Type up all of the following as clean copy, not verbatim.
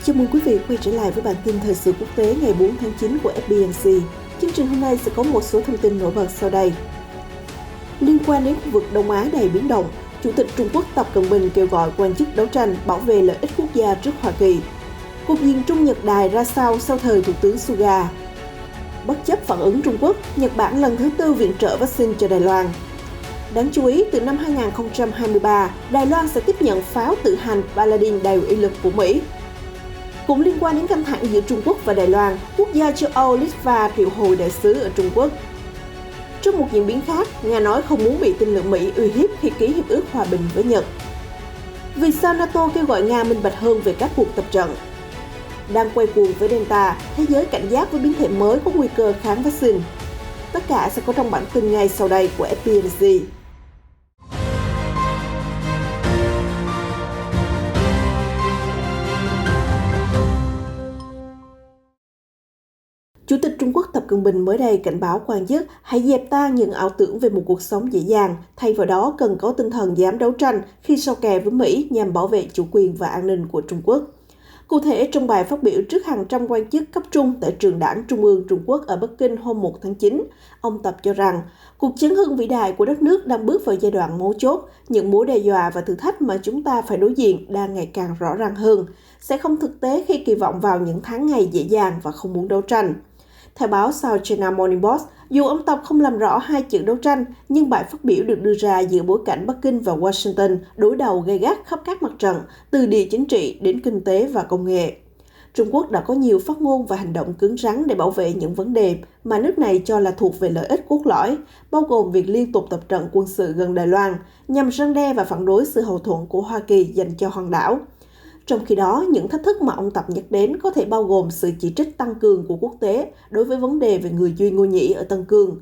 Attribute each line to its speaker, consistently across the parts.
Speaker 1: Chào mừng quý vị quay trở lại với bản tin thời sự quốc tế ngày 4 tháng 9 của FBNC. Chương trình hôm nay sẽ có một số thông tin nổi bật sau đây. Liên quan đến khu vực Đông Á đầy biến động, Chủ tịch Trung Quốc Tập Cận Bình kêu gọi quan chức đấu tranh bảo vệ lợi ích quốc gia trước Hoa Kỳ. Cục diện Trung Nhật Đài ra sao sau thời Thủ tướng Suga? Bất chấp phản ứng Trung Quốc, Nhật Bản lần thứ tư viện trợ vaccine cho Đài Loan. Đáng chú ý, từ năm 2023, Đài Loan sẽ tiếp nhận pháo tự hành Paladin đầy uy lực của Mỹ. Cũng liên quan đến căng thẳng giữa Trung Quốc và Đài Loan, quốc gia châu Âu Litva triệu hồi đại sứ ở Trung Quốc. Trong một diễn biến khác, Nga nói không muốn bị tinh lượng Mỹ uy hiếp khi ký hiệp ước hòa bình với Nhật. Vì sao NATO kêu gọi Nga minh bạch hơn về các cuộc tập trận? Đang quay cuồng với Delta, thế giới cảnh giác với biến thể mới có nguy cơ kháng vaccine. Tất cả sẽ có trong bản tin ngay sau đây của FBNC. Chủ tịch Trung Quốc Tập Cận Bình mới đây cảnh báo quan chức hãy dẹp tan những ảo tưởng về một cuộc sống dễ dàng, thay vào đó cần có tinh thần dám đấu tranh khi so kè với Mỹ nhằm bảo vệ chủ quyền và an ninh của Trung Quốc. Cụ thể, trong bài phát biểu trước hàng trăm quan chức cấp trung tại trường Đảng Trung ương Trung Quốc ở Bắc Kinh hôm 1 tháng 9, ông Tập cho rằng cuộc chấn hưng vĩ đại của đất nước đang bước vào giai đoạn mấu chốt, những mối đe dọa và thử thách mà chúng ta phải đối diện đang ngày càng rõ ràng hơn, sẽ không thực tế khi kỳ vọng vào những tháng ngày dễ dàng và không muốn đấu tranh. Theo báo South China Morning Post, dù ông Tập không làm rõ hai chữ đấu tranh, nhưng bài phát biểu được đưa ra giữa bối cảnh Bắc Kinh và Washington đối đầu gay gắt khắp các mặt trận, từ địa chính trị đến kinh tế và công nghệ. Trung Quốc đã có nhiều phát ngôn và hành động cứng rắn để bảo vệ những vấn đề mà nước này cho là thuộc về lợi ích cốt lõi, bao gồm việc liên tục tập trận quân sự gần Đài Loan, nhằm răn đe và phản đối sự hậu thuẫn của Hoa Kỳ dành cho hòn đảo. Trong khi đó, những thách thức mà ông Tập nhắc đến có thể bao gồm sự chỉ trích tăng cường của quốc tế đối với vấn đề về người Duy Ngô Nhĩ ở Tân Cương.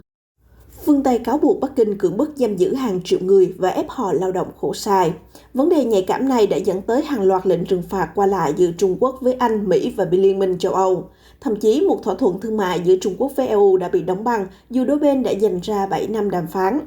Speaker 1: Phương Tây cáo buộc Bắc Kinh cưỡng bức giam giữ hàng triệu người và ép họ lao động khổ sai. Vấn đề nhạy cảm này đã dẫn tới hàng loạt lệnh trừng phạt qua lại giữa Trung Quốc với Anh, Mỹ và Liên minh châu Âu. Thậm chí một thỏa thuận thương mại giữa Trung Quốc với EU đã bị đóng băng dù đôi bên đã dành ra 7 năm đàm phán.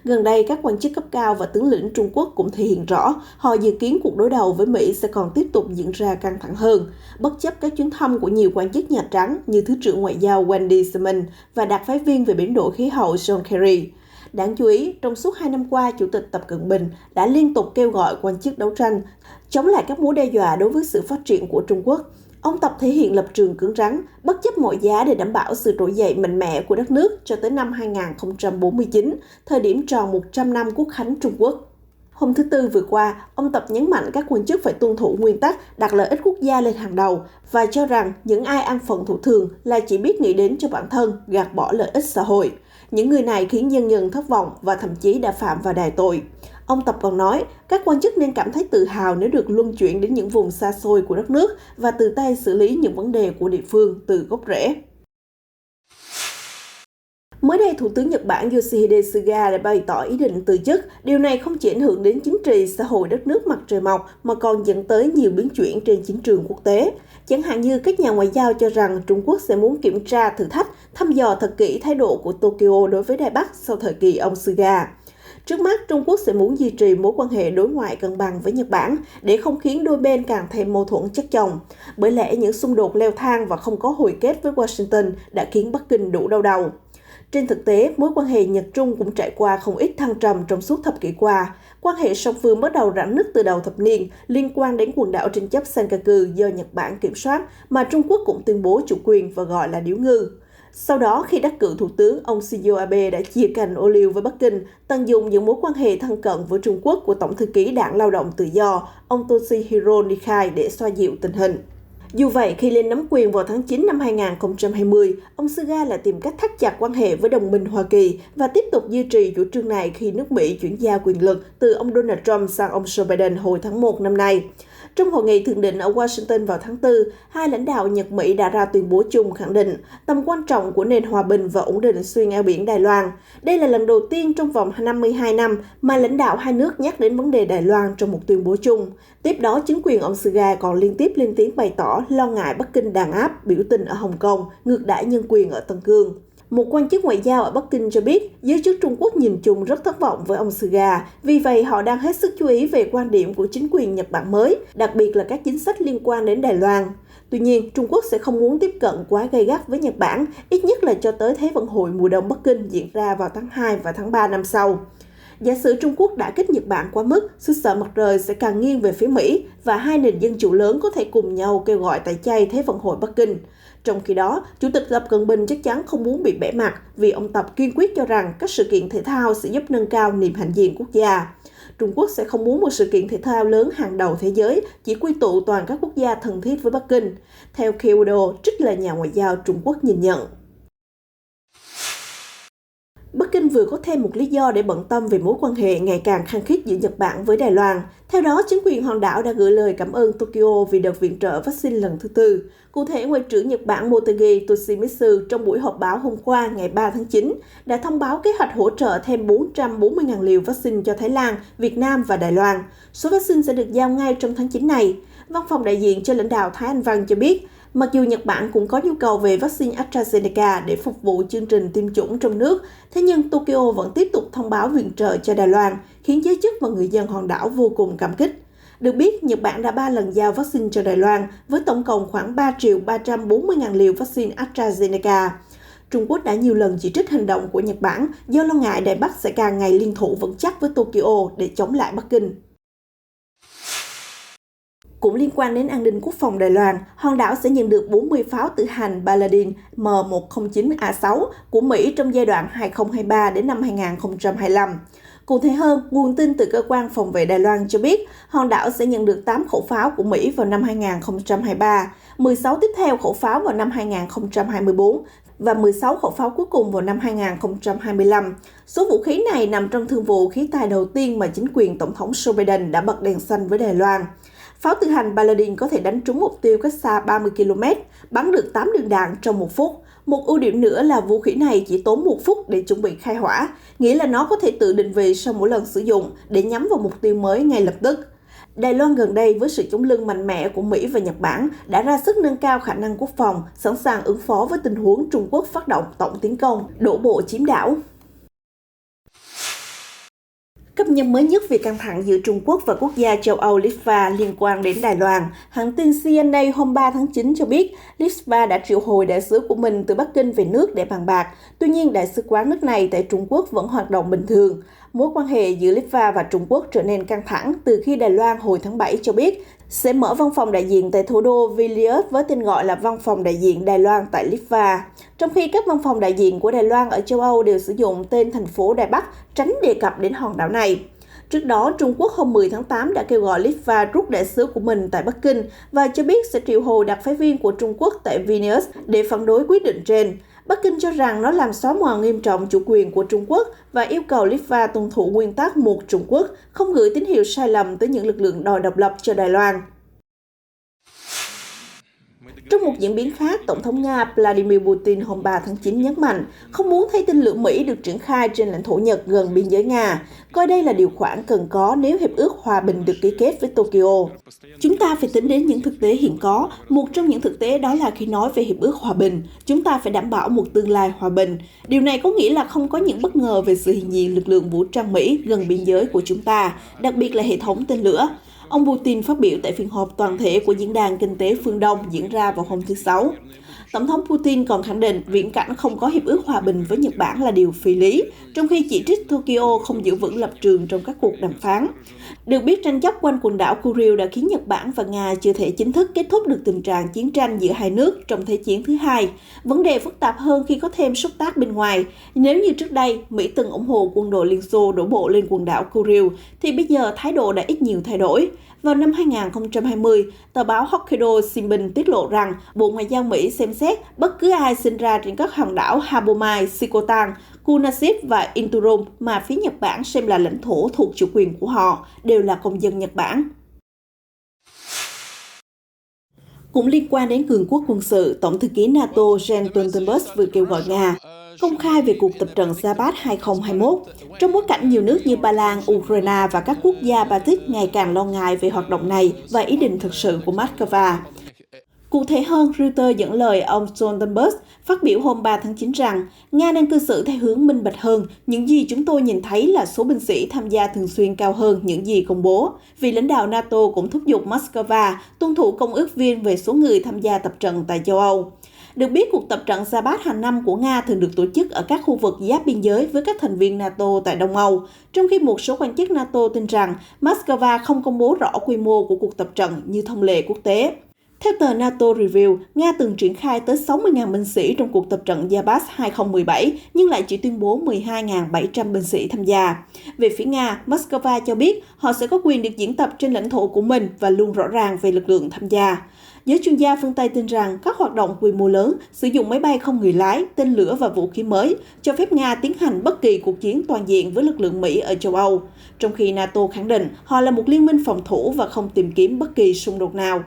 Speaker 1: Gần đây, các quan chức cấp cao và tướng lĩnh Trung Quốc cũng thể hiện rõ họ dự kiến cuộc đối đầu với Mỹ sẽ còn tiếp tục diễn ra căng thẳng hơn, bất chấp các chuyến thăm của nhiều quan chức Nhà Trắng như Thứ trưởng Ngoại giao Wendy Sherman và đặc phái viên về biến đổi khí hậu John Kerry. Đáng chú ý, trong suốt 2 năm qua, Chủ tịch Tập Cận Bình đã liên tục kêu gọi quan chức đấu tranh, chống lại các mối đe dọa đối với sự phát triển của Trung Quốc. Ông Tập thể hiện lập trường cứng rắn, bất chấp mọi giá để đảm bảo sự trỗi dậy mạnh mẽ của đất nước cho tới năm 2049, thời điểm tròn 100 năm Quốc khánh Trung Quốc. Hôm thứ Tư vừa qua, ông Tập nhấn mạnh các quan chức phải tuân thủ nguyên tắc đặt lợi ích quốc gia lên hàng đầu và cho rằng những ai ăn phận thủ thường là chỉ biết nghĩ đến cho bản thân, gạt bỏ lợi ích xã hội. Những người này khiến dân dân thất vọng và thậm chí đã phạm vào đài tội. Ông Tập còn nói, các quan chức nên cảm thấy tự hào nếu được luân chuyển đến những vùng xa xôi của đất nước và tự tay xử lý những vấn đề của địa phương từ gốc rễ. Mới đây, Thủ tướng Nhật Bản Yoshihide Suga đã bày tỏ ý định từ chức. Điều này không chỉ ảnh hưởng đến chính trị, xã hội đất nước mặt trời mọc mà còn dẫn tới nhiều biến chuyển trên chính trường quốc tế. Chẳng hạn như các nhà ngoại giao cho rằng Trung Quốc sẽ muốn kiểm tra thử thách, thăm dò thật kỹ thái độ của Tokyo đối với Đài Bắc sau thời kỳ ông Suga. Trước mắt, Trung Quốc sẽ muốn duy trì mối quan hệ đối ngoại cân bằng với Nhật Bản để không khiến đôi bên càng thêm mâu thuẫn chất chồng. Bởi lẽ những xung đột leo thang và không có hồi kết với Washington đã khiến Bắc Kinh đủ đau đầu. Trên thực tế, mối quan hệ Nhật-Trung cũng trải qua không ít thăng trầm trong suốt thập kỷ qua. Quan hệ song phương bắt đầu rạn nứt từ đầu thập niên liên quan đến quần đảo tranh chấp Senkaku do Nhật Bản kiểm soát, mà Trung Quốc cũng tuyên bố chủ quyền và gọi là điếu ngư. Sau đó, khi đắc cử thủ tướng, ông Shinzo Abe đã chia cành ô liu với Bắc Kinh, tận dụng những mối quan hệ thân cận với Trung Quốc của Tổng thư ký Đảng Lao động Tự do, ông Toshihiro Nikai để xoa dịu tình hình. Dù vậy, khi lên nắm quyền vào tháng 9 năm 2020, ông Suga lại tìm cách thắt chặt quan hệ với đồng minh Hoa Kỳ và tiếp tục duy trì chủ trương này khi nước Mỹ chuyển giao quyền lực từ ông Donald Trump sang ông Joe Biden hồi tháng 1 năm nay. Trong hội nghị thượng đỉnh ở Washington vào tháng 4, hai lãnh đạo Nhật-Mỹ đã ra tuyên bố chung khẳng định tầm quan trọng của nền hòa bình và ổn định xuyên eo biển Đài Loan. Đây là lần đầu tiên trong vòng 52 năm mà lãnh đạo hai nước nhắc đến vấn đề Đài Loan trong một tuyên bố chung. Tiếp đó, chính quyền ông Suga còn liên tiếp lên tiếng bày tỏ lo ngại Bắc Kinh đàn áp biểu tình ở Hồng Kông, ngược đãi nhân quyền ở Tân Cương. Một quan chức ngoại giao ở Bắc Kinh cho biết, giới chức Trung Quốc nhìn chung rất thất vọng với ông Suga, vì vậy họ đang hết sức chú ý về quan điểm của chính quyền Nhật Bản mới, đặc biệt là các chính sách liên quan đến Đài Loan. Tuy nhiên, Trung Quốc sẽ không muốn tiếp cận quá gay gắt với Nhật Bản, ít nhất là cho tới Thế vận hội mùa đông Bắc Kinh diễn ra vào tháng 2 và tháng 3 năm sau. Giả sử Trung Quốc đã kích Nhật Bản quá mức, xứ sở mặt trời sẽ càng nghiêng về phía Mỹ và hai nền dân chủ lớn có thể cùng nhau kêu gọi tẩy chay Thế vận hội Bắc Kinh. Trong khi đó, Chủ tịch Tập Cận Bình chắc chắn không muốn bị bẽ mặt vì ông Tập kiên quyết cho rằng các sự kiện thể thao sẽ giúp nâng cao niềm hãnh diện quốc gia. Trung Quốc sẽ không muốn một sự kiện thể thao lớn hàng đầu thế giới chỉ quy tụ toàn các quốc gia thân thiết với Bắc Kinh, theo Kyodo, trích là nhà ngoại giao Trung Quốc nhìn nhận. Bắc Kinh vừa có thêm một lý do để bận tâm về mối quan hệ ngày càng khăng khít giữa Nhật Bản với Đài Loan. Theo đó, chính quyền hòn đảo đã gửi lời cảm ơn Tokyo vì đợt viện trợ vaccine lần thứ tư. Cụ thể, Ngoại trưởng Nhật Bản Motegi Toshimitsu trong buổi họp báo hôm qua ngày 3 tháng 9 đã thông báo kế hoạch hỗ trợ thêm 440.000 liều vaccine cho Thái Lan, Việt Nam và Đài Loan. Số vaccine sẽ được giao ngay trong tháng 9 này. Văn phòng đại diện cho lãnh đạo Thái Anh Văn cho biết, mặc dù Nhật Bản cũng có nhu cầu về vaccine AstraZeneca để phục vụ chương trình tiêm chủng trong nước, thế nhưng Tokyo vẫn tiếp tục thông báo viện trợ cho Đài Loan, khiến giới chức và người dân hòn đảo vô cùng cảm kích. Được biết, Nhật Bản đã 3 lần giao vaccine cho Đài Loan với tổng cộng khoảng 3.340.000 liều vaccine AstraZeneca. Trung Quốc đã nhiều lần chỉ trích hành động của Nhật Bản do lo ngại Đài Bắc sẽ càng ngày liên thủ vững chắc với Tokyo để chống lại Bắc Kinh. Cũng liên quan đến an ninh quốc phòng Đài Loan, hòn đảo sẽ nhận được 40 pháo tự hành Paladin M109A6 của Mỹ trong giai đoạn 2023 đến năm 2025. Cụ thể hơn, nguồn tin từ cơ quan phòng vệ Đài Loan cho biết hòn đảo sẽ nhận được 8 khẩu pháo của Mỹ vào năm 2023, 16 tiếp theo khẩu pháo vào năm 2024 và 16 khẩu pháo cuối cùng vào năm 2025. Số vũ khí này nằm trong thương vụ khí tài đầu tiên mà chính quyền Tổng thống Joe Biden đã bật đèn xanh với Đài Loan. Pháo tự hành Paladin có thể đánh trúng mục tiêu cách xa 30 km, bắn được 8 đường đạn trong 1 phút. Một ưu điểm nữa là vũ khí này chỉ tốn 1 phút để chuẩn bị khai hỏa, nghĩa là nó có thể tự định vị sau mỗi lần sử dụng để nhắm vào mục tiêu mới ngay lập tức. Đài Loan gần đây với sự chống lưng mạnh mẽ của Mỹ và Nhật Bản đã ra sức nâng cao khả năng quốc phòng, sẵn sàng ứng phó với tình huống Trung Quốc phát động tổng tiến công, đổ bộ chiếm đảo. Cập nhật mới nhất về căng thẳng giữa Trung Quốc và quốc gia châu Âu Litva liên quan đến Đài Loan, hãng tin CNA hôm 3 tháng 9 cho biết Litva đã triệu hồi đại sứ của mình từ Bắc Kinh về nước để bàn bạc. Tuy nhiên, đại sứ quán nước này tại Trung Quốc vẫn hoạt động bình thường. Mối quan hệ giữa Litva và Trung Quốc trở nên căng thẳng từ khi Đài Loan hồi tháng 7 cho biết sẽ mở văn phòng đại diện tại thủ đô Vilnius với tên gọi là Văn phòng đại diện Đài Loan tại Litva. Trong khi các văn phòng đại diện của Đài Loan ở châu Âu đều sử dụng tên thành phố Đài Bắc, tránh đề cập đến hòn đảo này. Trước đó, Trung Quốc hôm 10 tháng 8 đã kêu gọi Litva rút đại sứ của mình tại Bắc Kinh và cho biết sẽ triệu hồi đặc phái viên của Trung Quốc tại Vilnius để phản đối quyết định trên. Bắc Kinh cho rằng nó làm xóa mòn nghiêm trọng chủ quyền của Trung Quốc và yêu cầu Litva tuân thủ nguyên tắc một Trung Quốc, không gửi tín hiệu sai lầm tới những lực lượng đòi độc lập cho Đài Loan. Trong một diễn biến khác, Tổng thống Nga Vladimir Putin hôm 3 tháng 9 nhấn mạnh không muốn thấy tên lửa Mỹ được triển khai trên lãnh thổ Nhật gần biên giới Nga, coi đây là điều khoản cần có nếu Hiệp ước Hòa bình được ký kết với Tokyo. Chúng ta phải tính đến những thực tế hiện có. Một trong những thực tế đó là khi nói về Hiệp ước Hòa bình, chúng ta phải đảm bảo một tương lai hòa bình. Điều này có nghĩa là không có những bất ngờ về sự hiện diện lực lượng vũ trang Mỹ gần biên giới của chúng ta, đặc biệt là hệ thống tên lửa. Ông Putin phát biểu tại phiên họp toàn thể của Diễn đàn Kinh tế Phương Đông diễn ra vào hôm thứ Sáu. Tổng thống Putin còn khẳng định viễn cảnh không có hiệp ước hòa bình với Nhật Bản là điều phi lý, trong khi chỉ trích Tokyo không giữ vững lập trường trong các cuộc đàm phán. Được biết, tranh chấp quanh quần đảo Kuril đã khiến Nhật Bản và Nga chưa thể chính thức kết thúc được tình trạng chiến tranh giữa hai nước trong Thế chiến thứ hai. Vấn đề phức tạp hơn khi có thêm xúc tác bên ngoài. Nếu như trước đây, Mỹ từng ủng hộ quân đội Liên Xô đổ bộ lên quần đảo Kuril, thì bây giờ thái độ đã ít nhiều thay đổi. Vào năm 2020, tờ báo Hokkaido Shimbun tiết lộ rằng Bộ Ngoại giao Mỹ xem xét bất cứ ai sinh ra trên các hòn đảo Habomai, Shikotan, Kunaship và Inturum mà phía Nhật Bản xem là lãnh thổ thuộc chủ quyền của họ đều là công dân Nhật Bản. Cũng liên quan đến cường quốc quân sự, Tổng thư ký NATO Jens Stoltenberg vừa kêu gọi Nga công khai về cuộc tập trận Zapad 2021, trong bối cảnh nhiều nước như Ba Lan, Ukraine và các quốc gia Baltic ngày càng lo ngại về hoạt động này và ý định thực sự của Moscow. Cụ thể hơn, Reuters dẫn lời ông Stoltenberg phát biểu hôm 3 tháng 9 rằng Nga đang cư xử theo hướng minh bạch hơn. Những gì chúng tôi nhìn thấy là số binh sĩ tham gia thường xuyên cao hơn những gì công bố. Vị lãnh đạo NATO cũng thúc giục Moscow tuân thủ công ước Viên về số người tham gia tập trận tại châu Âu. Được biết, cuộc tập trận Sabbat hàng năm của Nga thường được tổ chức ở các khu vực giáp biên giới với các thành viên NATO tại Đông Âu, trong khi một số quan chức NATO tin rằng Moscow không công bố rõ quy mô của cuộc tập trận như thông lệ quốc tế. Theo tờ NATO Review, Nga từng triển khai tới 60.000 binh sĩ trong cuộc tập trận Sabbat 2017, nhưng lại chỉ tuyên bố 12.700 binh sĩ tham gia. Về phía Nga, Moscow cho biết họ sẽ có quyền được diễn tập trên lãnh thổ của mình và luôn rõ ràng về lực lượng tham gia. Giới chuyên gia phương Tây tin rằng các hoạt động quy mô lớn, sử dụng máy bay không người lái, tên lửa và vũ khí mới cho phép Nga tiến hành bất kỳ cuộc chiến toàn diện với lực lượng Mỹ ở châu Âu, trong khi NATO khẳng định họ là một liên minh phòng thủ và không tìm kiếm bất kỳ xung đột nào.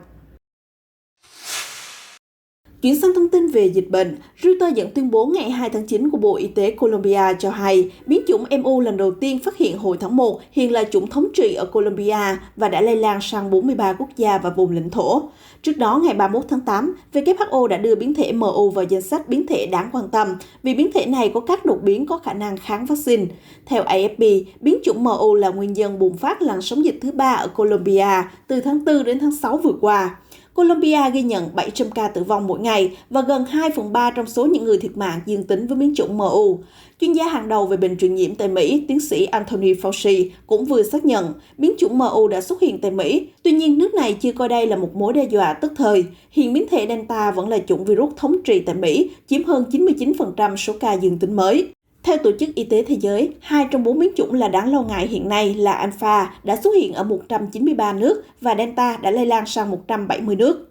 Speaker 1: Chuyển sang thông tin về dịch bệnh, Reuters dẫn tuyên bố ngày 2 tháng 9 của Bộ Y tế Colombia cho hay biến chủng MU lần đầu tiên phát hiện hồi tháng 1 hiện là chủng thống trị ở Colombia và đã lây lan sang 43 quốc gia và vùng lãnh thổ. Trước đó, ngày 31 tháng 8, WHO đã đưa biến thể MU vào danh sách biến thể đáng quan tâm vì biến thể này có các đột biến có khả năng kháng vaccine. Theo AFP, biến chủng MU là nguyên nhân bùng phát làn sóng dịch thứ 3 ở Colombia từ tháng 4 đến tháng 6 vừa qua. Colombia ghi nhận 700 ca tử vong mỗi ngày và gần 2/3 trong số những người thiệt mạng dương tính với biến chủng MU. Chuyên gia hàng đầu về bệnh truyền nhiễm tại Mỹ, tiến sĩ Anthony Fauci, cũng vừa xác nhận biến chủng MU đã xuất hiện tại Mỹ. Tuy nhiên, nước này chưa coi đây là một mối đe dọa tức thời. Hiện biến thể Delta vẫn là chủng virus thống trị tại Mỹ, chiếm hơn 99% số ca dương tính mới. Theo Tổ chức Y tế Thế giới, 2 trong 4 biến chủng là đáng lo ngại hiện nay là Alpha đã xuất hiện ở 193 nước và Delta đã lây lan sang 170 nước.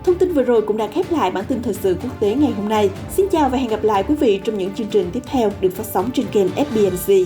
Speaker 1: Thông tin vừa rồi cũng đã khép lại bản tin thời sự quốc tế ngày hôm nay. Xin chào và hẹn gặp lại quý vị trong những chương trình tiếp theo được phát sóng trên kênh FBNC.